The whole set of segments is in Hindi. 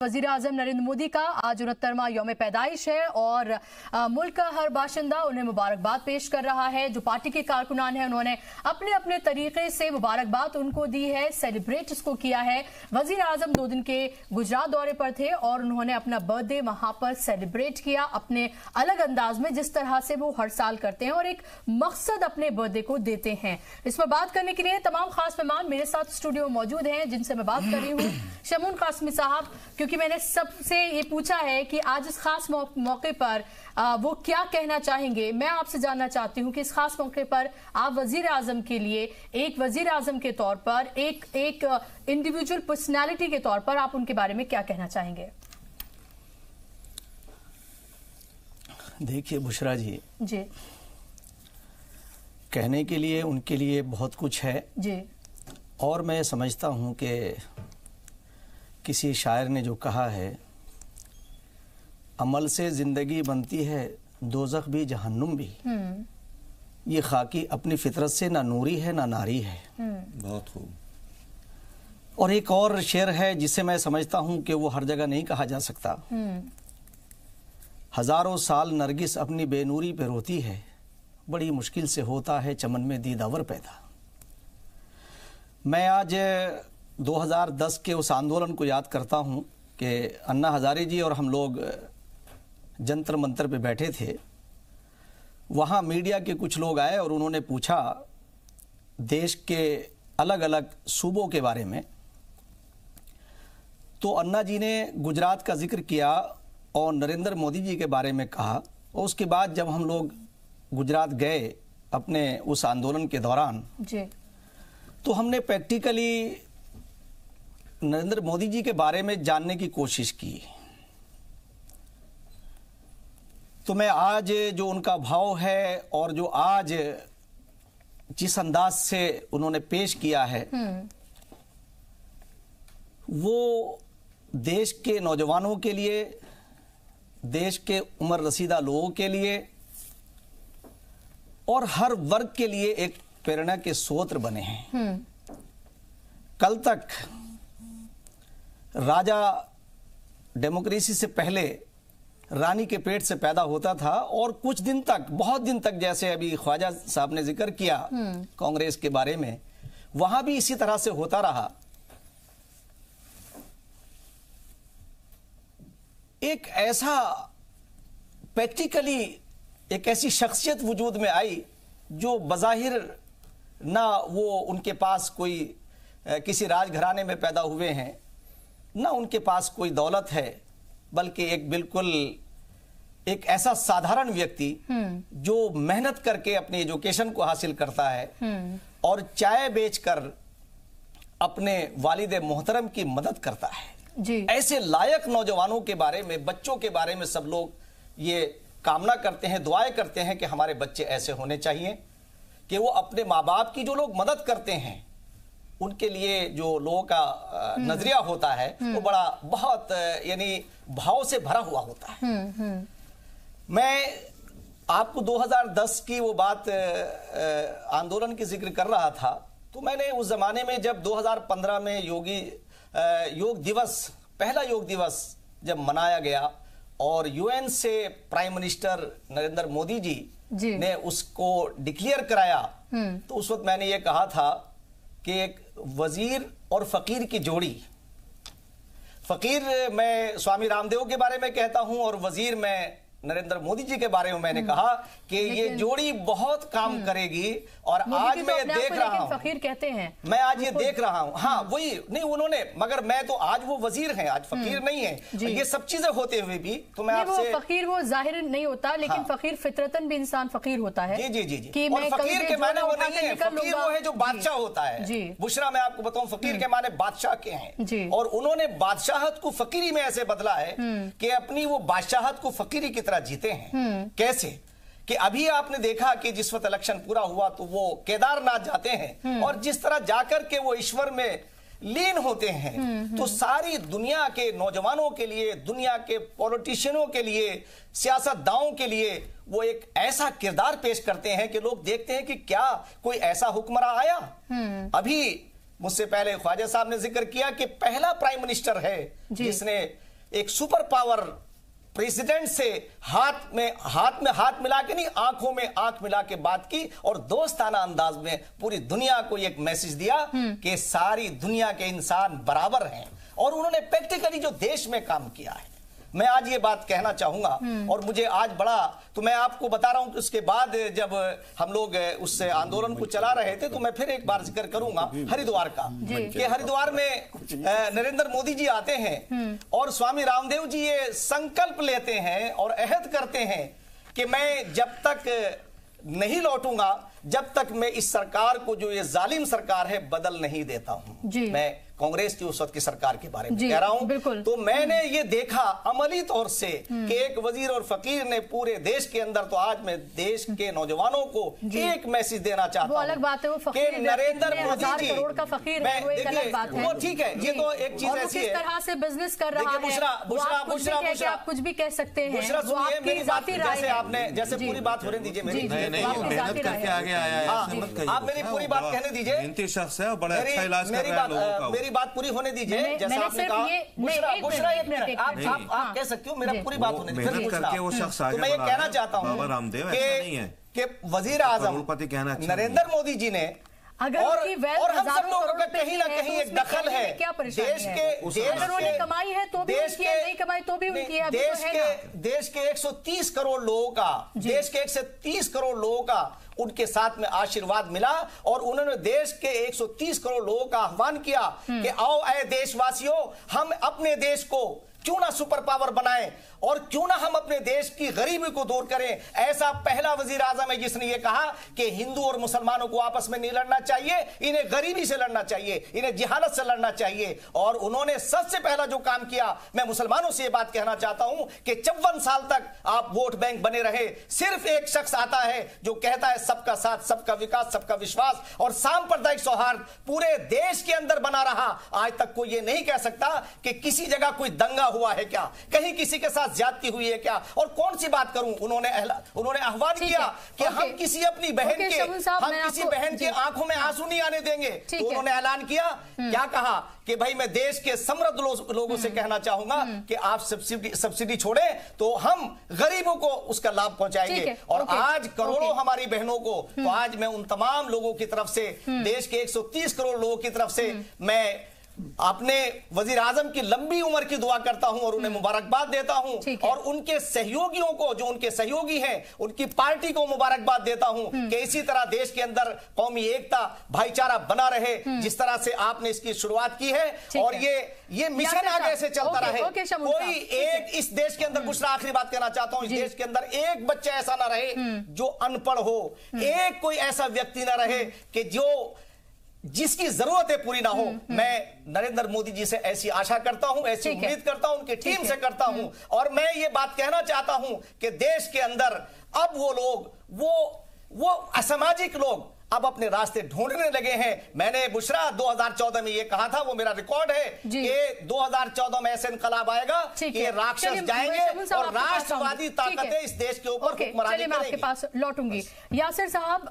वजीर आजम नरेंद्र मोदी का आज 69वां यौम पैदाइश है और मुल्क का हर बाशिंदा उन्हें मुबारकबाद पेश कर रहा है। जो पार्टी के कारकुनान हैं उन्होंने अपने अपने तरीके से मुबारकबाद उनको दी है, सेलिब्रेट इसको किया है। वजीर आजम 2 दिन के गुजरात दौरे पर थे और उन्होंने अपना बर्थडे वहां पर सेलिब्रेट किया अपने अलग अंदाज में, जिस तरह से वो हर साल करते हैं और एक मकसद अपने बर्थडे को देते हैं। इस पर बात करने के लिए तमाम खास मेहमान मेरे साथ स्टूडियो मौजूद हैं, जिनसे मैं बात कर रही हूँ शमून कासमी साहब, क्योंकि मैंने सबसे ये पूछा है कि आज इस खास मौके पर वो क्या कहना चाहेंगे। मैं आपसे जानना चाहती हूं कि इस खास मौके पर आप वजीर आजम के लिए एक वजीर आजम के तौर पर, एक इंडिविजुअल पर्सनालिटी के तौर पर आप उनके बारे में क्या कहना चाहेंगे? देखिए बुशरा जी, कहने के लिए उनके लिए बहुत कुछ है जी, और मैं समझता हूं कि किसी शायर ने जो कहा है, अमल से जिंदगी बनती है दोज़ख भी जहन्नुम भी, ये खाकी अपनी फितरत से ना नूरी है ना नारी है। बहुत खूब। और एक और शेर है जिसे मैं समझता हूं कि वो हर जगह नहीं कहा जा सकता। हजारों साल नरगिस अपनी बेनूरी पे रोती है, बड़ी मुश्किल से होता है चमन में दीदावर पैदा। मैं आज 2010 के उस आंदोलन को याद करता हूं कि अन्ना हजारे जी और हम लोग जंतर मंतर पे बैठे थे। वहां मीडिया के कुछ लोग आए और उन्होंने पूछा देश के अलग अलग सूबों के बारे में, तो अन्ना जी ने गुजरात का जिक्र किया और नरेंद्र मोदी जी के बारे में कहा। और उसके बाद जब हम लोग गुजरात गए अपने उस आंदोलन के दौरान जी, तो हमने प्रैक्टिकली नरेंद्र मोदी जी के बारे में जानने की कोशिश की। तो मैं आज जो उनका भाव है और जो आज जिस अंदाज से उन्होंने पेश किया है, वो देश के नौजवानों के लिए, देश के उम्र रसीदा लोगों के लिए और हर वर्ग के लिए एक प्रेरणा के स्रोत बने हैं। कल तक राजा डेमोक्रेसी से पहले रानी के पेट से पैदा होता था और कुछ दिन तक, बहुत दिन तक, जैसे अभी ख्वाजा साहब ने जिक्र किया कांग्रेस के बारे में, वहां भी इसी तरह से होता रहा। एक ऐसा प्रैक्टिकली एक ऐसी शख्सियत वजूद में आई जो बज़ाहिर ना वो उनके पास कोई किसी राजघराने में पैदा हुए हैं, ना उनके पास कोई दौलत है, बल्कि एक बिल्कुल एक ऐसा साधारण व्यक्ति जो मेहनत करके अपनी एजुकेशन को हासिल करता है और चाय बेचकर अपने वालिद मोहतरम की मदद करता है जी। ऐसे लायक नौजवानों के बारे में, बच्चों के बारे में सब लोग ये कामना करते हैं, दुआएं करते हैं कि हमारे बच्चे ऐसे होने चाहिए कि वो अपने माँ बाप की जो लोग मदद करते हैं उनके लिए जो लोगों का नजरिया होता है वो बड़ा बहुत यानी भाव से भरा हुआ होता है। मैं आपको 2010 की वो बात आंदोलन की जिक्र कर रहा था, तो मैंने उस जमाने में जब 2015 में योग दिवस, पहला योग दिवस जब मनाया गया और यूएन से प्राइम मिनिस्टर नरेंद्र मोदी जी ने उसको डिक्लेयर कराया, तो उस वक्त मैंने ये कहा था कि एक वजीर और फकीर की जोड़ी, फकीर मैं स्वामी रामदेव के बारे में कहता हूं और वजीर मैं नरेंद्र मोदी जी के बारे में मैंने कहा कि ये जोड़ी बहुत काम करेगी। और आज मैं ये देख रहा हूं, फकीर कहते हैं, मैं आज ये देख रहा हूं, हाँ वही नहीं उन्होंने, मगर मैं तो आज वो वजीर हैं, आज फकीर नहीं है। ये सब चीजें होते हुए भी तो मैं आपसे, फकीर वो जाहिर नहीं होता, लेकिन फकीर फितरतन भी इंसान फकीर होता है। जी जी जी जी। कि और फकीर के माने वो नहीं है, फकीर वो है जो बादशाह होता है। बुशरा मैं आपको बताऊं, फकीर के माने बादशाह के हैं और उन्होंने बादशाहत को फकीरी में ऐसे बदला है कि अपनी वो बादशाहत को फकीरी की जीते हैं। कैसे कि अभी आपने देखा कि जिस वक्त इलेक्शन पूरा हुआ तो वो केदारनाथ जाते हैं और जिस तरह जाकर के वो ईश्वर में लीन होते हैं, तो सारी दुनिया के नौजवानों के लिए, दुनिया के पॉलिटिशियनों के लिए, सियासतदानों के लिए वो एक ऐसा किरदार पेश करते हैं कि लोग देखते हैं कि क्या कोई ऐसा हुक्मरान आया। अभी मुझसे पहले ख्वाजा साहब ने जिक्र किया कि पहला प्राइम मिनिस्टर है जिसने एक सुपर पावर प्रेसिडेंट से हाथ में हाथ मिला के नहीं, आंखों में आंख मिला के बात की और दोस्ताना अंदाज में पूरी दुनिया को एक मैसेज दिया कि सारी दुनिया के इंसान बराबर हैं। और उन्होंने प्रैक्टिकली जो देश में काम किया है, मैं आज ये बात कहना चाहूंगा। और मुझे आज बड़ा, तो मैं आपको बता रहा हूं कि उसके बाद जब हम लोग उस आंदोलन को चला रहे थे, तो मैं फिर एक बार जिक्र करूंगा हरिद्वार का, कि हरिद्वार में नरेंद्र मोदी जी आते हैं और स्वामी रामदेव जी ये संकल्प लेते हैं और अहद करते हैं कि मैं जब तक नहीं लौटूंगा, जब तक मैं इस सरकार को, जो ये जालिम सरकार है, बदल नहीं देता हूं। मैं कांग्रेस की उस वक्त की सरकार के बारे में कह रहा हूं। तो मैंने ये देखा अमली तौर से कि एक वजीर और फकीर ने पूरे देश के अंदर, तो आज मैं देश के नौजवानों को एक मैसेज देना चाहता हूं। अलग बात है वो फकीर, नरेंद्र मोदी जी करोड़ का फकीर है, वो एक अलग बात है। वो ठीक है, ये तो एक चीज ऐसी है, किस तरह से बिजनेस कर रहा है, बुशरा आप कुछ भी कह सकते हैं। जैसे पूरी बात होने दीजिए मेरी, मेहनत करके आगे आया है, आप मेरी पूरी बात कहने दीजिए। मेहनती शख्स है और बड़ा अच्छा इलाज कर रहा है लोगों का। मेरी बात पूरी होने दीजिए। जैसा आपने कहा, बुशरा एक मिनट, आप कह सकते हो, मेरा पूरी बात होने दीजिए। मेहनत करके वो शख्स आगे मैं ये कहना चाहता हूं बाबा रामदेव ऐसा नहीं है कि वजीर आजम नरेंद्र मोदी जी ने, और हम सब लोगों का कहीं ना कहीं एक दखल है। उन्होंने कमाई है तो भी उनकी है, नहीं कमाई तो भी उनकी है। देश के 130 करोड़ लोगों का, देश के 130 करोड़ लोगों का उनके साथ में आशीर्वाद मिला। और उन्होंने देश के 130 करोड़ लोगों का आह्वान किया कि आओ ऐ देशवासियों, हम अपने देश को क्यों ना सुपर पावर बनाएं और क्यों ना हम अपने देश की गरीबी को दूर करें। ऐसा पहला वजीर आजम है जिसने ये कहा कि हिंदू और मुसलमानों को आपस में नहीं लड़ना चाहिए, इन्हें गरीबी से लड़ना चाहिए, इन्हें जिहालत से लड़ना चाहिए। और उन्होंने सबसे पहला जो काम किया, मैं मुसलमानों से ये बात कहना चाहता हूं कि 54 साल तक आप वोट बैंक बने रहे, सिर्फ एक शख्स आता है जो कहता है सबका साथ, सबका विकास, सबका विश्वास और सांप्रदायिक सौहार्द पूरे देश के अंदर बना रहा। आज तक कोई ये नहीं कह सकता कि किसी जगह कोई दंगा हुआ है क्या, कहीं किसी के साथ ज्यादती हुई है क्या। और कौन सी बात करूं, उन्होंने आह्वान किया कि हम किसी अपनी बहन के, हम किसी बहन के आंखों में आंसू नहीं आने देंगे। तो उन्होंने ऐलान किया, क्या कहा कि भाई मैं देश के समृद्ध लोगों से कहना चाहूंगा कि आप सब्सिडी छोड़ें तो हम गरीबों को उसका लाभ पहुंचाएंगे। और आज करोड़ों हमारी बहनों को, तो आज मैं उन तमाम लोगों की तरफ से, देश के 130 करोड़ लोगों की तरफ से मैं अपने वजीर आजम की लंबी उम्र की दुआ करता हूं और उन्हें मुबारकबाद देता हूं। और उनके सहयोगियों को, जो उनके सहयोगी हैं, उनकी पार्टी को मुबारकबाद देता हूं कि इसी तरह देश के अंदर कौमी एकता, भाईचारा बना रहे, जिस तरह से आपने इसकी शुरुआत की है। और ये मिशन आगे से चलता रहे। कोई एक इस देश के अंदर, दूसरा आखिरी बात कहना चाहता हूं, इस देश के अंदर एक बच्चा ऐसा ना रहे जो अनपढ़ हो, एक कोई ऐसा व्यक्ति ना रहे कि जो जिसकी जरूरतें पूरी ना हो। मैं नरेंद्र मोदी जी से ऐसी आशा करता हूं, ऐसी उम्मीद करता हूं, उनकी टीम से करता हूं। और मैं ये बात कहना चाहता हूं कि देश के अंदर अब वो लोग, वो असामाजिक लोग अब अपने रास्ते ढूंढने लगे हैं। मैंने बुशरा 2014 में ये कहा था, वो मेरा रिकॉर्ड है कि 2014 में ऐसे इनकलाब आएगा कि राक्षस जाएंगे और राष्ट्रवादी ताकतें इस देश के ऊपर हुक्मरानी करेंगी। मैं आपके पास लौटूंगी। यासिर साहब,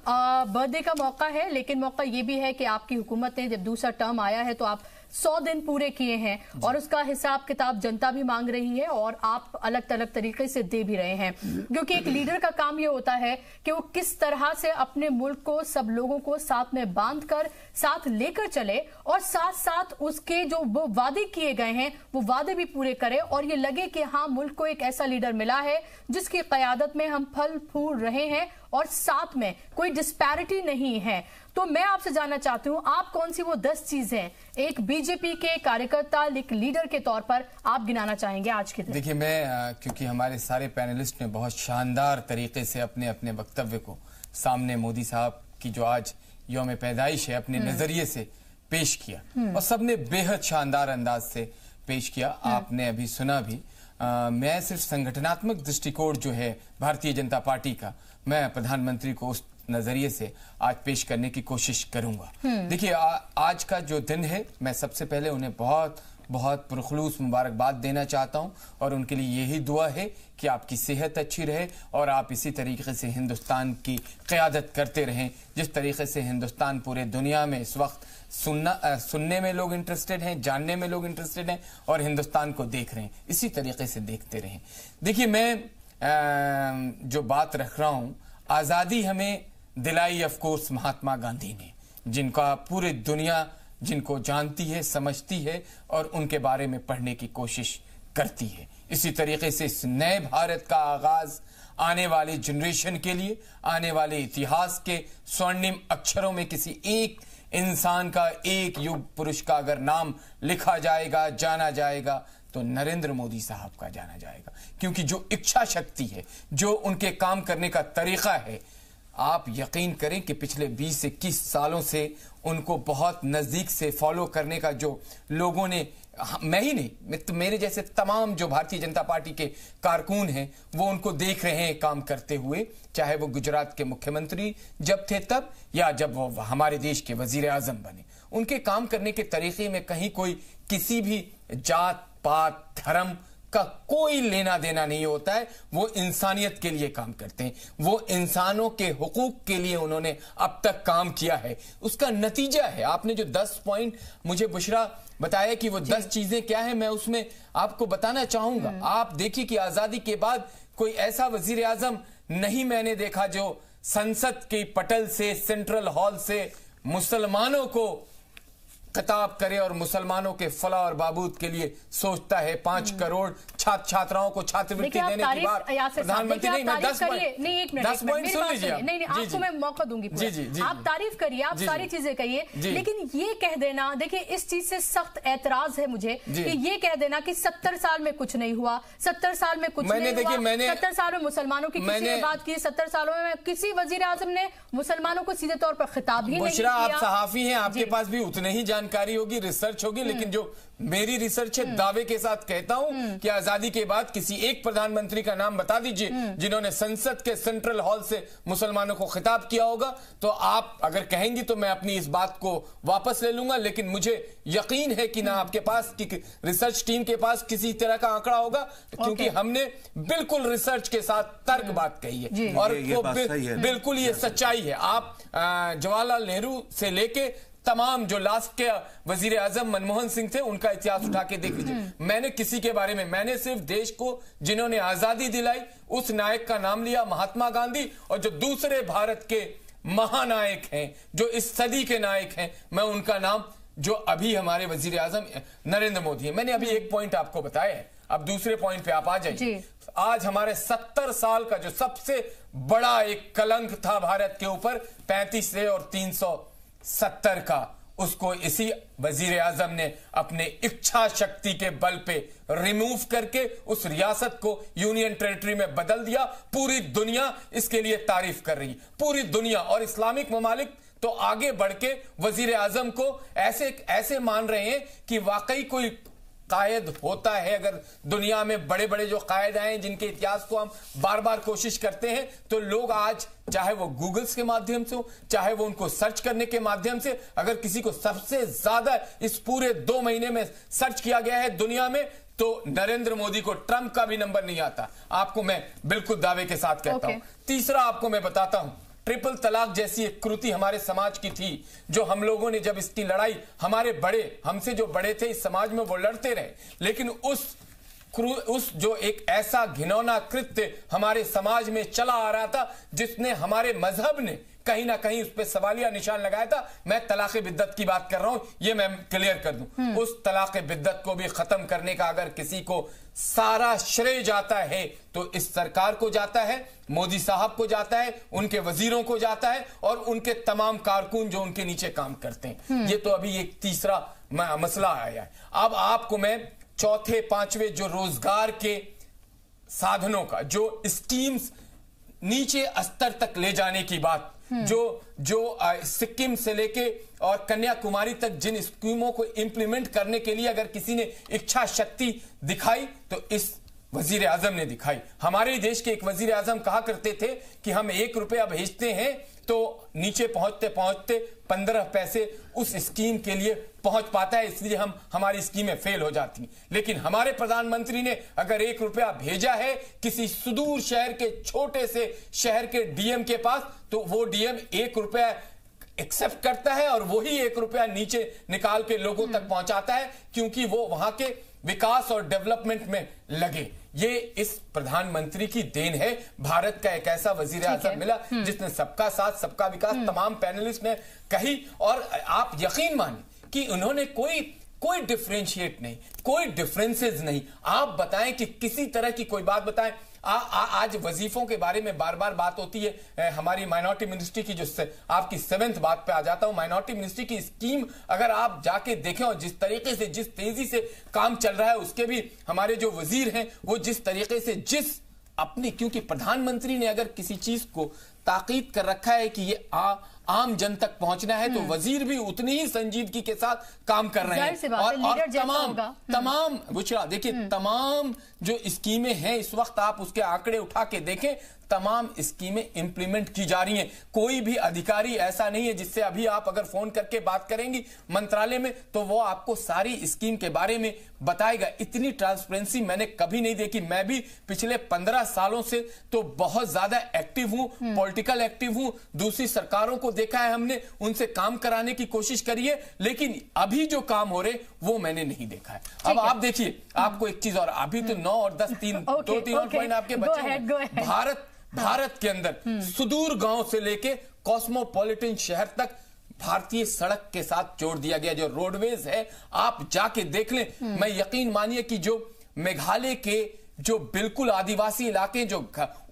बर्थडे का मौका है, लेकिन मौका ये भी है कि आपकी हुकूमत ने जब दूसरा टर्म आया है तो आप 100 दिन पूरे किए हैं और उसका हिसाब किताब जनता भी मांग रही है और आप अलग अलग तरीके से दे भी रहे हैं। क्योंकि एक लीडर का काम ये होता है कि वो किस तरह से अपने मुल्क को, सब लोगों को साथ में बांधकर साथ लेकर चले और साथ साथ उसके जो वो वादे किए गए हैं वो वादे भी पूरे करे और ये लगे कि हाँ, मुल्क को एक ऐसा लीडर मिला है जिसकी क़यादत में हम फल फूल रहे हैं और साथ में कोई डिस्पैरिटी नहीं है। तो मैं आपसे जानना चाहती हूं, आप कौन सी वो 10 चीजें एक बीजेपी के कार्यकर्ता, एक लीडर के तौर पर आप गिनाना चाहेंगे आज के दिन? देखिए, मैं क्योंकि हमारे सारे पैनलिस्ट ने बहुत शानदार तरीके से अपने अपने वक्तव्य को सामने मोदी साहब की जो आज यौम पैदाइश है अपने नजरिए से पेश किया और सबने बेहद शानदार अंदाज से पेश किया। आपने अभी सुना भी। मैं सिर्फ संगठनात्मक दृष्टिकोण जो है भारतीय जनता पार्टी का, मैं प्रधानमंत्री को उस नजरिए से आज पेश करने की कोशिश करूंगा। देखिए, आज का जो दिन है, मैं सबसे पहले उन्हें बहुत बहुत पुरखलूस मुबारकबाद देना चाहता हूं और उनके लिए यही दुआ है कि आपकी सेहत अच्छी रहे और आप इसी तरीके से हिंदुस्तान की क़यादत करते रहें जिस तरीके से हिंदुस्तान पूरे दुनिया में इस वक्त सुनने में लोग इंटरेस्टेड हैं, जानने में लोग इंटरेस्टेड हैं और हिंदुस्तान को देख रहे हैं। इसी तरीके से देखते रहें। देखिए, मैं जो बात रख रहा हूं, आज़ादी हमें दिलाई ऑफ कोर्स महात्मा गांधी ने, जिनका पूरे दुनिया जिनको जानती है, समझती है और उनके बारे में पढ़ने की कोशिश करती है। इसी तरीके से इस नए भारत का आगाज आने वाली जनरेशन के लिए, आने वाले इतिहास के स्वर्णिम अक्षरों में किसी एक इंसान का, एक युग पुरुष का अगर नाम लिखा जाएगा, जाना जाएगा, तो नरेंद्र मोदी साहब का जाना जाएगा। क्योंकि जो इच्छा शक्ति है, जो उनके काम करने का तरीका है, आप यकीन करें कि पिछले 20-21 सालों से उनको बहुत नजदीक से फॉलो करने का जो लोगों ने, मैं ही नहीं, मेरे जैसे तमाम जो भारतीय जनता पार्टी के कारकुन हैं, वो उनको देख रहे हैं काम करते हुए, चाहे वो गुजरात के मुख्यमंत्री जब थे तब या जब वो हमारे देश के वजीर आजम बने। उनके काम करने के तरीके में कहीं कोई किसी भी जात पात धर्म का कोई लेना देना नहीं होता है। वो इंसानियत के लिए काम करते हैं, वो इंसानों के हुकूक के लिए उन्होंने अब तक काम किया है। उसका नतीजा है, आपने जो 10 पॉइंट मुझे बुशरा बताया कि वो 10 चीजें क्या है, मैं उसमें आपको बताना चाहूंगा। आप देखिए कि आजादी के बाद कोई ऐसा वजीर आजम नहीं मैंने देखा जो संसद के पटल से, सेंट्रल हॉल से मुसलमानों को खिताब करे और मुसलमानों के फला और बाबूद के लिए सोचता है। 5 करोड़ छात्र छात्राओं को छात्रवृत्ति देने की बात प्रधानमंत्री, नहीं मैं 10 पॉइंट सुन लीजिए। नहीं, आपको मैं मौका दूंगी। आप तारीफ करिए, आप सारी चीजें कहिए, लेकिन ये कह देना, देखिए इस चीज से सख्त ऐतराज है मुझे कि ये कह देना कि 70 साल में कुछ नहीं हुआ, 70 साल में कुछ नहीं हुआ, 70 साल में मुसलमानों की किसी ने बात की, 70 सालों में किसी वजीर आजम ने मुसलमानों को सीधे तौर पर खिताब ही नहीं किया। आप सहाफी हैं, आपके पास भी उतने ही जानकारी होगी, रिसर्च होगी, लेकिन जो मेरी रिसर्च है, दावे के साथ कहता हूं कि आजादी के बाद किसी एक प्रधानमंत्री का नाम बता दीजिए जिन्होंने संसद के सेंट्रल हॉल से मुसलमानों को खिताब किया होगा। तो आप अगर कहेंगी तो मैं अपनी इस बात को वापस ले लूंगा, लेकिन मुझे यकीन है कि ना आपके पास, कि रिसर्च टीम के पास किसी तरह का आंकड़ा होगा, क्योंकि हमने बिल्कुल रिसर्च के साथ तर्क बात कही है और बिल्कुल ये सच्चाई है। आप जवाहरलाल नेहरू से लेके तमाम जो लास्ट के वजीर आजम मनमोहन सिंह थे, उनका इतिहास उठा के देख लीजिए। मैंने किसी के बारे में, मैंने सिर्फ देश को जिन्होंने आजादी दिलाई उस नायक का नाम लिया, महात्मा गांधी, और जो दूसरे भारत के महानायक हैं, जो इस सदी के नायक हैं, मैं उनका नाम, जो अभी हमारे वजीर आजम नरेंद्र मोदी है। मैंने अभी एक पॉइंट आपको बताया है, अब दूसरे पॉइंट पे आप आ जाइए। आज हमारे 70 साल का जो सबसे बड़ा एक कलंक था भारत के ऊपर, 35 से और 370 का, उसको इसी वजीर आजम ने अपने इच्छा शक्ति के बल पे रिमूव करके उस रियासत को यूनियन टेरिटरी में बदल दिया। पूरी दुनिया इसके लिए तारीफ कर रही है, पूरी दुनिया, और इस्लामिक ममालिक तो आगे बढ़ के वजीर आजम को ऐसे मान रहे हैं कि वाकई कोई कायद होता है। अगर दुनिया में बड़े बड़े जो कायद आए जिनके इतिहास को हम बार बार कोशिश करते हैं, तो लोग आज, चाहे वो गूगल्स के माध्यम से हो, चाहे वो उनको सर्च करने के माध्यम से, अगर किसी को सबसे ज्यादा इस पूरे 2 महीने में सर्च किया गया है दुनिया में, तो नरेंद्र मोदी को ट्रंप का भी नंबर नहीं आता। आपको मैं बिल्कुल दावे के साथ कहता हूं। तीसरा आपको मैं बताता हूं, ट्रिपल तलाक जैसी एक कृति हमारे समाज की थी, जो हम लोगों ने जब इसकी लड़ाई, हमारे बड़े, हमसे जो बड़े थे इस समाज में, वो लड़ते रहे, लेकिन उस जो एक ऐसा घिनौना कृत्य हमारे समाज में चला आ रहा था, जिसने हमारे मजहब ने कहीं ना कहीं उस पर सवालिया निशान लगाया था। मैं तलाक़े बिद्दत की बात कर रहा हूं, ये मैं क्लियर कर दूं। उस तलाक़े बिद्दत को भी खत्म करने का अगर किसी को सारा श्रेय जाता है तो इस सरकार को जाता है, मोदी साहब को जाता है, उनके वजीरों को जाता है और उनके तमाम कारकुन जो उनके नीचे काम करते हैं। ये तो अभी एक तीसरा मसला आया है। अब आपको मैं चौथे पांचवे जो रोजगार के साधनों का, जो स्कीम्स नीचे स्तर तक ले जाने की बात, जो सिक्किम से लेके और कन्याकुमारी तक जिन स्कीमों को इंप्लीमेंट करने के लिए अगर किसी ने इच्छा शक्ति दिखाई, तो इस वजीर आजम ने दिखाई। हमारे देश के एक वजीर आजम कहा करते थे कि हम 1 रुपया भेजते हैं तो नीचे पहुंचते पहुंचते 15 पैसे उस स्कीम के लिए पहुंच पाता है, इसलिए हमारी स्कीमें फेल हो जाती हैं। लेकिन हमारे प्रधानमंत्री ने अगर 1 रुपया भेजा है किसी सुदूर शहर के छोटे से शहर के डीएम के पास, तो वो डीएम 1 रुपया एक्सेप्ट करता है और वही 1 रुपया नीचे निकाल के लोगों तक पहुंचाता है, क्योंकि वो वहां के विकास और डेवलपमेंट में लगे। ये इस प्रधानमंत्री की देन है। भारत का एक ऐसा वजीर आजम मिला जिसने सबका साथ सबका विकास तमाम पैनलिस्ट ने कही, और आप यकीन मानिए कि उन्होंने कोई डिफरेंशिएट नहीं, कोई डिफरेंसेस नहीं। आप बताएं कि किसी तरह की कोई बात बताएं। आज वजीफों के बारे में बार बार बात होती है। हमारी माइनॉरिटी मिनिस्ट्री की जो आपकी 7th बात पे आ जाता हूं, माइनॉरिटी मिनिस्ट्री की स्कीम अगर आप जाके देखें और जिस तरीके से जिस तेजी से काम चल रहा है, उसके भी हमारे जो वजीर हैं वो जिस तरीके से क्योंकि प्रधानमंत्री ने अगर किसी चीज को ताकीद कर रखा है कि ये आम जन तक पहुंचना है, तो वजीर भी उतनी ही संजीदगी के साथ काम कर रहे हैं। और तमाम बुशरा देखिए, तमाम जो स्कीमें हैं इस वक्त आप उसके आंकड़े उठा के देखें, तमाम स्कीमें इंप्लीमेंट की जा रही हैं। कोई भी अधिकारी ऐसा नहीं है जिससे अभी आप अगर फोन करके बात करेंगी मंत्रालय में तो वो आपको सारी स्कीम के बारे में बताएगा। इतनी ट्रांसपेरेंसी मैंने कभी नहीं देखी। मैं भी पिछले 15 सालों से तो बहुत ज्यादा एक्टिव हूं, पॉलिटिकल एक्टिव हूं। दूसरी सरकारों को देखा है हमने, उनसे काम कराने की कोशिश करी है, लेकिन अभी जो काम हो रहे वो मैंने नहीं देखा है। अब आप देखिए, आपको एक चीज और, अभी तो 9 और 10 2-3 और पॉइंट आपके बच्चे। भारत के अंदर सुदूर गांव से लेके कॉस्मोपॉलिटन शहर तक भारतीय सड़क के साथ जोड़ दिया गया। जो रोडवेज है आप जाके देख लें। मैं यकीन मानिए कि जो मेघालय के जो बिल्कुल आदिवासी इलाके, जो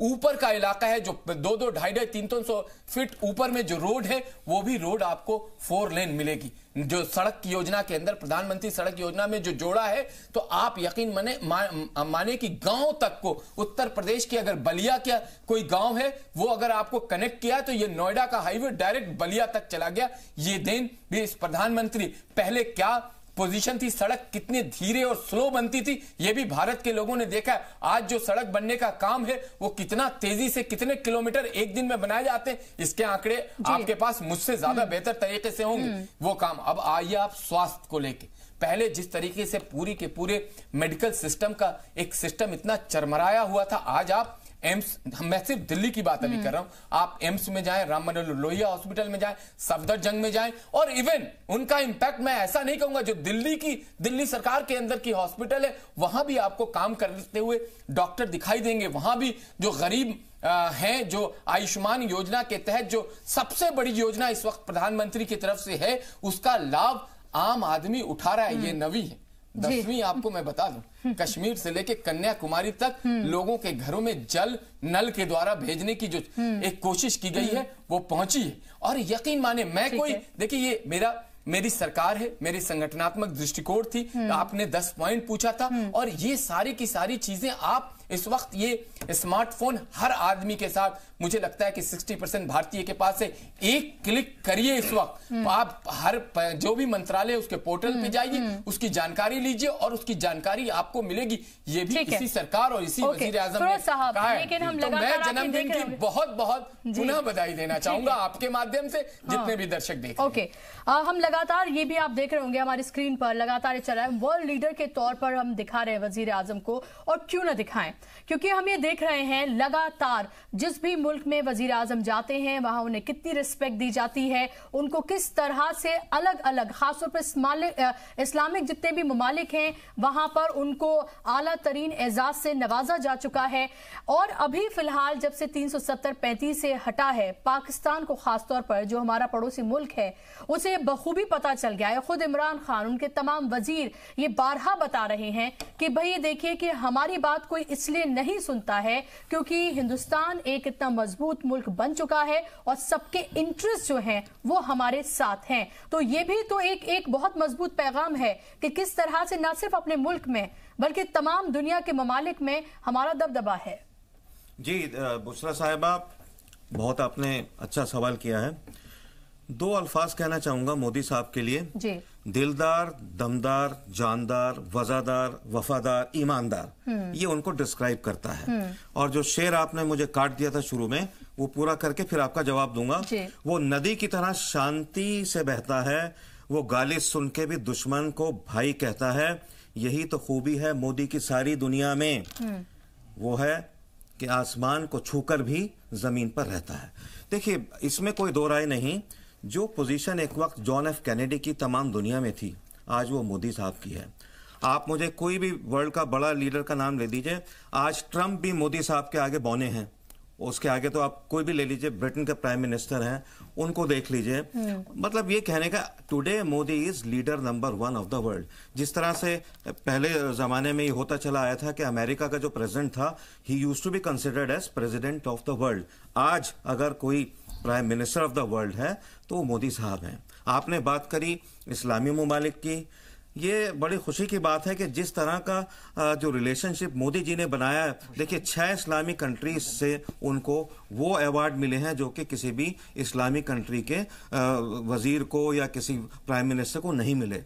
ऊपर का इलाका है, जो 200, 250, 300 फीट ऊपर में जो रोड है, वो भी रोड आपको 4 लेन मिलेगी। जो सड़क की योजना के अंदर प्रधानमंत्री सड़क योजना में जो जोड़ा है, तो आप यकीन माने कि गांव तक को, उत्तर प्रदेश की अगर बलिया क्या कोई गांव है, वो अगर आपको कनेक्ट किया तो ये नोएडा का हाईवे डायरेक्ट बलिया तक चला गया। ये देन भी इस प्रधानमंत्री, पहले क्या पोजीशन थी, सड़क कितनी धीरे और स्लो बनती थी, ये भी भारत के लोगों ने देखा है। आज जो सड़क बनने का काम है वो कितना तेजी से, कितने किलोमीटर एक दिन में बनाए जाते हैं, इसके आंकड़े आपके पास मुझसे ज्यादा बेहतर तरीके से होंगे वो काम। अब आइए आप स्वास्थ्य को लेके, पहले जिस तरीके से पूरी के पूरे मेडिकल सिस्टम का एक सिस्टम इतना चरमराया हुआ था, आज आप एम्स, मैं सिर्फ दिल्ली की बात अभी कर रहा हूं, आप एम्स में जाएं, राम मनोहर लोहिया हॉस्पिटल में जाएं, सफदरजंग में जाएं, और इवन उनका इंपैक्ट मैं ऐसा नहीं कहूंगा, जो दिल्ली सरकार के अंदर की हॉस्पिटल है वहां भी आपको काम करते हुए डॉक्टर दिखाई देंगे। वहां भी जो गरीब हैं, जो आयुष्मान योजना के तहत जो सबसे बड़ी योजना इस वक्त प्रधानमंत्री की तरफ से है, उसका लाभ आम आदमी उठा रहा है। ये नवी है, 10वीं आपको मैं बता दूं, कश्मीर से लेके कन्याकुमारी तक लोगों के घरों में जल नल के द्वारा भेजने की जो एक कोशिश की गई है वो पहुंची है। और यकीन माने, मैं कोई, देखिए ये मेरी सरकार है, मेरी संगठनात्मक दृष्टिकोण थी। आपने 10 पॉइंट पूछा था, और ये सारी की सारी चीजें आप इस वक्त, ये स्मार्टफोन हर आदमी के साथ, मुझे लगता है कि 60% भारतीय के पास है। एक क्लिक करिए इस वक्त, आप हर जो भी मंत्रालय उसके पोर्टल पे जाइए, उसकी जानकारी लीजिए और उसकी जानकारी आपको मिलेगी। ये भी इसी सरकार और इसी वजीर आजम ने कहा है। तो मैं जन्मदिन की बहुत बहुत पुनः बधाई देना चाहूंगा आपके माध्यम से, जितने भी दर्शक देख रहे हैं। हम लगातार, ये भी आप देख रहे होंगे हमारी स्क्रीन पर, लगातार चल रहा है। वर्ल्ड लीडर के तौर पर हम दिखा रहे हैं वजीर आजम को, और क्यों ना दिखाएं, क्योंकि हम ये देख रहे हैं लगातार जिस भी मुल्क में वजीर आजम जाते हैं वहां उन्हें कितनी रिस्पेक्ट दी जाती है, उनको किस तरह से अलग अलग, खासतौर पर इस्लामिक जितने भी ममालिक हैं वहां पर उनको आला तरीन एजाज से नवाजा जा चुका है। और अभी फिलहाल जब से 370-35 से हटा है, पाकिस्तान को खासतौर पर, जो हमारा पड़ोसी मुल्क है, उसे बखूबी पता चल गया है। खुद इमरान खान, उनके तमाम वजीर ये बारहा बता रहे हैं कि भाई देखिए कि हमारी बात कोई इसलिए नहीं सुनता है क्योंकि हिंदुस्तान एक इतना मजबूत मुल्क बन चुका है और सबके इंटरेस्ट जो हैं वो हमारे साथ हैं। तो ये भी तो एक बहुत मजबूत पैगाम है कि किस तरह से न सिर्फ अपने मुल्क में बल्कि तमाम दुनिया के ममालिक में हमारा दबदबा है। जी बुशरा साहिबा, बहुत आपने अच्छा सवाल किया है। 2 अल्फाज कहना चाहूंगा मोदी साहब के लिए। जी। दिलदार, दमदार, जानदार, वफादार, वफादार, ईमानदार, ये उनको डिस्क्राइब करता है। और जो शेर आपने मुझे काट दिया था शुरू में, वो पूरा करके फिर आपका जवाब दूंगा। वो नदी की तरह शांति से बहता है, वो गाली सुन के भी दुश्मन को भाई कहता है। यही तो खूबी है मोदी की सारी दुनिया में, वो है कि आसमान को छूकर भी जमीन पर रहता है। देखिए, इसमें कोई दो राय नहीं, जो पोजीशन एक वक्त जॉन एफ कैनेडी की तमाम दुनिया में थी, आज वो मोदी साहब की है। आप मुझे कोई भी वर्ल्ड का बड़ा लीडर का नाम ले दीजिए, आज ट्रंप भी मोदी साहब के आगे बौने हैं। उसके आगे तो आप कोई भी ले लीजिए, ब्रिटेन के प्राइम मिनिस्टर हैं, उनको देख लीजिए। मतलब ये कहने का, today Modi is leader number 1 of the world. जिस तरह से पहले जमाने में ये होता चला आया था कि अमेरिका का जो प्रेसिडेंट था, he used to be considered as president of the world. आज अगर कोई prime minister of the world है तो वो मोदी साहब हैं। आपने बात करी इस्लामी ममालिक की, ये बड़ी खुशी की बात है कि जिस तरह का जो रिलेशनशिप मोदी जी ने बनाया है, देखिए 6 इस्लामी कंट्रीज से उनको वो अवार्ड मिले हैं जो कि किसी भी इस्लामी कंट्री के वजीर को या किसी प्राइम मिनिस्टर को नहीं मिले।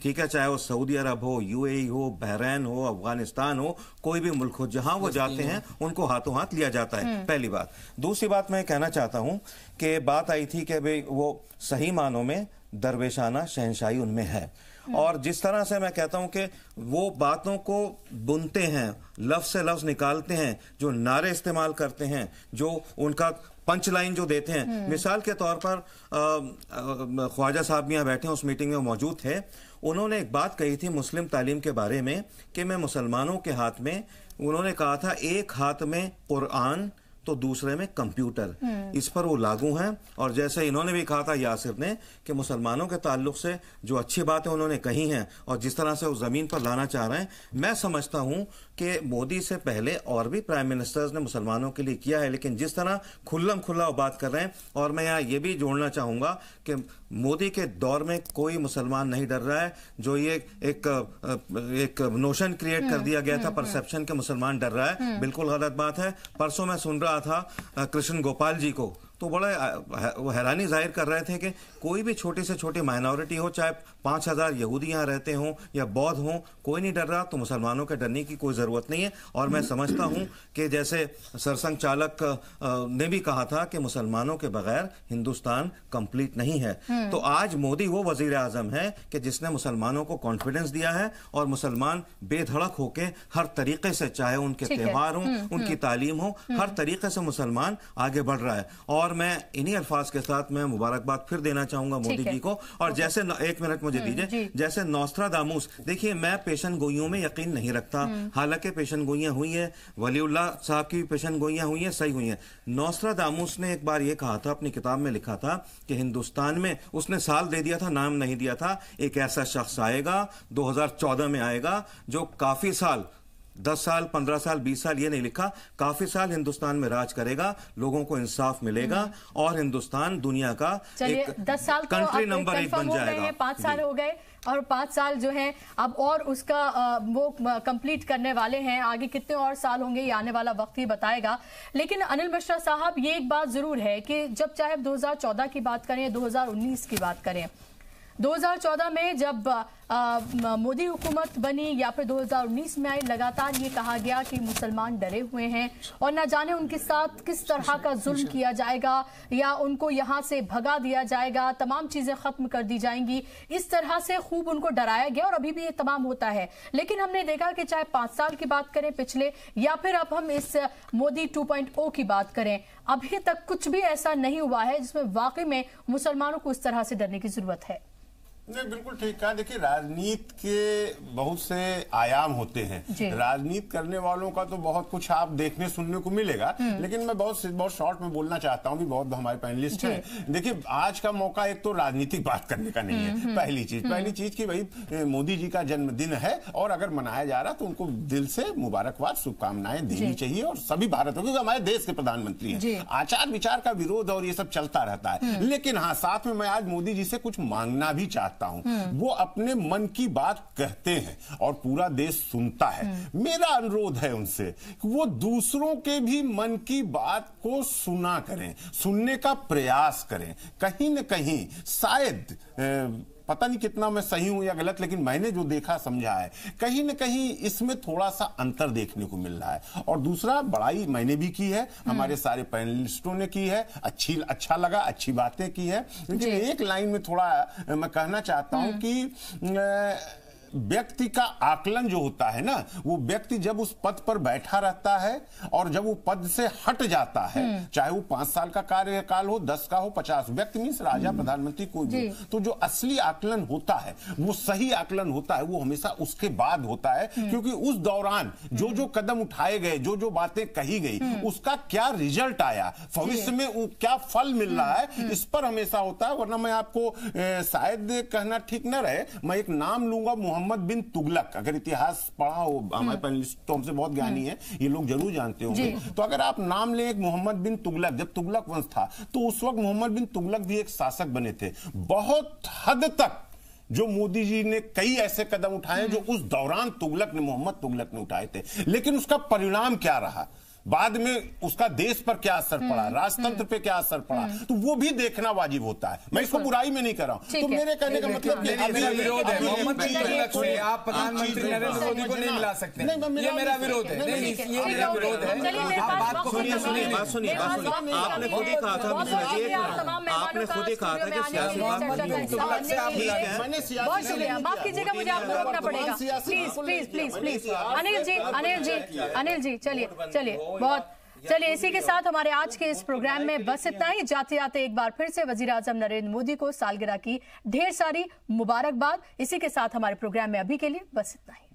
ठीक है, चाहे वो सऊदी अरब हो, यूएई हो, बहरीन हो, अफगानिस्तान हो, कोई भी मुल्क हो, जहां वो जाते हैं उनको हाथों हाथ लिया जाता है। पहली बात। दूसरी बात मैं कहना चाहता हूं कि बात आई थी कि भाई वो सही मानों में दरवेशाना शहंशाही उनमें है, और जिस तरह से मैं कहता हूं कि वो बातों को बुनते हैं, लफ्ज से लफ्ज निकालते हैं, जो नारे इस्तेमाल करते हैं, जो उनका पंच लाइन जो देते हैं। मिसाल के तौर पर ख्वाजा साहब यहाँ बैठे हैं, उस मीटिंग में मौजूद थे। उन्होंने एक बात कही थी मुस्लिम तालीम के बारे में कि मैं मुसलमानों के हाथ में, उन्होंने कहा था एक हाथ में कुरान तो दूसरे में कंप्यूटर, इस पर वो लागू हैं। और जैसे इन्होंने भी कहा था, यासिर ने, कि मुसलमानों के ताल्लुक से जो अच्छी बातें उन्होंने कही हैं और जिस तरह से वो जमीन पर लाना चाह रहे हैं, मैं समझता हूं कि मोदी से पहले और भी प्राइम मिनिस्टर्स ने मुसलमानों के लिए किया है, लेकिन जिस तरह खुल्लम खुल्ला बात कर रहे हैं। और मैं यहाँ ये भी जोड़ना चाहूंगा कि मोदी के दौर में कोई मुसलमान नहीं डर रहा है। जो ये एक नोशन क्रिएट कर दिया गया था, परसेप्शन के मुसलमान डर रहा है, बिल्कुल गलत बात है। परसों मैं सुन रहा था कृष्ण गोपाल जी को, तो बड़ा वो हैरानी जाहिर कर रहे थे कि कोई भी छोटी से छोटी माइनॉरिटी हो, चाहे 5000 यहूदी यहाँ रहते हों या बौद्ध हों, कोई नहीं डर रहा, तो मुसलमानों के डरने की कोई ज़रूरत नहीं है। और मैं समझता हूं कि जैसे सरसंघ चालक ने भी कहा था कि मुसलमानों के बगैर हिंदुस्तान कंप्लीट नहीं है। तो आज मोदी वो वजीर आजम है कि जिसने मुसलमानों को कॉन्फिडेंस दिया है, और मुसलमान बेधड़क होके हर तरीके से, चाहे उनके त्यौहार हों, उनकी तालीम हो, हर तरीके से मुसलमान आगे बढ़ रहा है। और मैं इन्हीं अल्फाज के साथ मैं मुबारकबाद फिर देना चाहूंगा मोदी जी को। और जैसे, एक मिनट मुझे दीजिए, जैसे नौस्ट्राडामूस, देखिए मैं पेशन गोइयों में यकीन नहीं रखता, हालांकि पेशन गोइयां हुई है, वलीउल्लाह साहब की पेशन गोइयां हुई हैं, सही हुई हैं। नौस्ट्राडामूस ने एक बार ये कहा था, अपनी किताब में लिखा था कि हिंदुस्तान में, उसने साल दे दिया था, नाम नहीं दिया था, एक ऐसा शख्स आएगा 2014 में आएगा जो काफी साल, 10 साल, 15 साल, 20 साल, ये नहीं लिखा, काफी साल हिंदुस्तान में राज करेगा, लोगों को इंसाफ मिलेगा और हिंदुस्तान दुनिया का एक 10 साल कंट्री नंबर 1 बन जाएगा। 5 साल हो गए, और 5 साल जो है अब और उसका वो कंप्लीट करने वाले हैं। आगे कितने और साल होंगे ये आने वाला वक्त ही बताएगा। लेकिन अनिल मिश्रा साहब, ये एक बात जरूर है कि जब चाहे 2014 की बात करें, 2019 की बात करें, 2014 में जब मोदी हुकूमत बनी या फिर 2019 में आई, लगातार ये कहा गया कि मुसलमान डरे हुए हैं और न जाने उनके साथ किस तरह का जुल्म किया जाएगा या उनको यहाँ से भगा दिया जाएगा, तमाम चीजें खत्म कर दी जाएंगी। इस तरह से खूब उनको डराया गया और अभी भी ये तमाम होता है। लेकिन हमने देखा कि चाहे 5 साल की बात करें पिछले, या फिर अब हम इस मोदी 2.0 की बात करें, अभी तक कुछ भी ऐसा नहीं हुआ है जिसमें वाकई में मुसलमानों को इस तरह से डरने की जरूरत है। नहीं, बिल्कुल ठीक कहा। देखिए, राजनीति के बहुत से आयाम होते हैं, राजनीति करने वालों का तो बहुत कुछ आप देखने सुनने को मिलेगा, लेकिन मैं बहुत शॉर्ट में बोलना चाहता हूं, भी बहुत हमारे पैनलिस्ट हैं। देखिए, आज का मौका एक तो राजनीतिक बात करने का नहीं है। पहली चीज की भाई मोदी जी का जन्मदिन है, और अगर मनाया जा रहा तो उनको दिल से मुबारकबाद, शुभकामनाएं देनी चाहिए, और सभी भारतीयों, क्योंकि हमारे देश के प्रधानमंत्री हैं। आचार विचार का विरोध और ये सब चलता रहता है, लेकिन हाँ, साथ में मैं आज मोदी जी से कुछ मांगना भी चाहता हूं। वो अपने मन की बात कहते हैं और पूरा देश सुनता है। मेरा अनुरोध है उनसे कि वो दूसरों के भी मन की बात को सुना करें, सुनने का प्रयास करें। कहीं न कहीं शायद पता नहीं कितना मैं सही हूं या गलत, लेकिन मैंने जो देखा समझा है, कहीं ना कहीं इसमें थोड़ा सा अंतर देखने को मिल रहा है। और दूसरा, बड़ाई मैंने भी की है, हमारे सारे पैनलिस्टों ने की है, अच्छा लगा, अच्छी बातें की है, लेकिन एक लाइन में थोड़ा मैं कहना चाहता हूं कि व्यक्ति का आकलन जो होता है ना, वो व्यक्ति जब उस पद पर बैठा रहता है और जब वो पद से हट जाता है, चाहे वो 5 साल का कार्यकाल हो, 10 का हो, 50, व्यक्ति मीन्स राजा, प्रधानमंत्री, कोई भी, तो जो असली आकलन होता है, वो सही आकलन होता है, वो हमेशा उसके बाद होता है, क्योंकि उस दौरान जो जो कदम उठाए गए, जो जो बातें कही गई, उसका क्या रिजल्ट आया, भविष्य में वो क्या फल मिल रहा है, इस पर हमेशा होता है। वरना मैं आपको शायद कहना ठीक न रहे, मैं एक नाम लूंगा, मोहम्मद बिन तुगलक। अगर इतिहास पढ़ा हो, हमारे पैनलिस्ट तो हमसे बहुत ज्ञानी है, ये लोग जरूर जानते होंगे, तो अगर आप नाम लें एक मोहम्मद बिन तुगलक, जब तुगलक वंश था तो उस वक्त मोहम्मद बिन तुगलक भी एक शासक बने थे। बहुत हद तक जो मोदी जी ने कई ऐसे कदम उठाए जो उस दौरान मोहम्मद तुगलक ने उठाए थे, लेकिन उसका परिणाम क्या रहा, बाद में उसका देश पर क्या असर पड़ा, राजतंत्र पे क्या असर पड़ा, तो वो भी देखना वाजिब होता है। मैं इसको बुराई में नहीं कर रहा हूं। तो मेरे कहने का मतलब मेरा विरोध है मोहम्मद बिन तुगलक से आप प्रधानमंत्री नरेंद्र मोदी को नहीं मिला सकते, ये मेरा विरोध है। नहीं, ये मेरा विरोध है। आप बात को सुनिए, सुनिए, आपने खुद ही कहा था, आपने खुद ही कहा था कि सियासी बहुत शुक्रिया, माफ कीजिएगा, मुझे आपको रोकना पड़ेगा, प्लीज। अनिल जी चलिए बहुत चलिए, इसी के साथ हमारे आज के इस प्रोग्राम में बस इतना ही। जाते जाते एक बार फिर से वजीर आजम नरेंद्र मोदी को सालगिरह की ढेर सारी मुबारकबाद। इसी के साथ हमारे प्रोग्राम में अभी के लिए बस इतना ही।